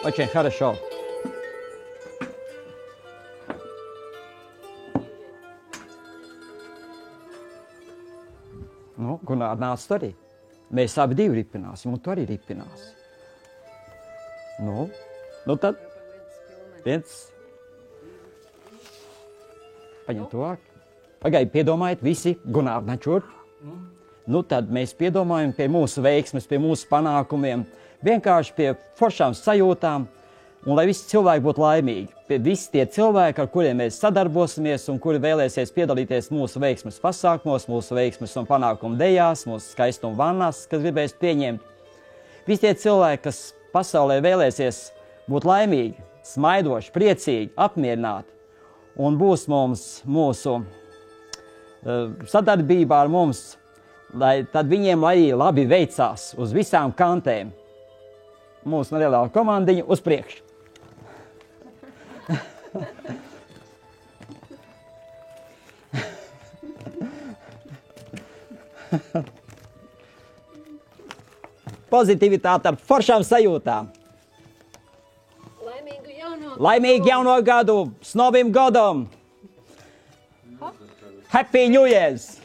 Очень хорошо. Nu, Gunār, nāc tu arī. Mēs abi divi ripināsim, un tu arī ripināsi. Nu tad viens. Paņem tuvāk. Pagaidi, piedomājiet visi, Gunār, nečur. Nu tad mēs piedomājam pie mūsu veiksmes, pie mūsu panākumiem, vienkārši pie foršām sajūtām, un lai visi cilvēki būtu laimīgi. Pie visi tie cilvēki, ar kuriem mēs sadarbosimies un kuri vēlēsies piedalīties mūsu veiksmes pasākumos, mūsu veiksmes un panākumu dejās, mūsu skaistumu vannās, kas gribēs pieņemt. Visi tie cilvēki, kas pasaulē vēlēsies būt laimīgi, smaidoši, priecīgi, apmierināti, un būs mums mūsu sadarbībā ar mums, lai tad viņiem arī labi veicās uz visām kantēm. Mūsu nelielā komandiņa uz priekšu. Pozitivitāte ar foršām sajūtām. Laimīgu jauno gadu! S Novim gadam! Happy New Year's!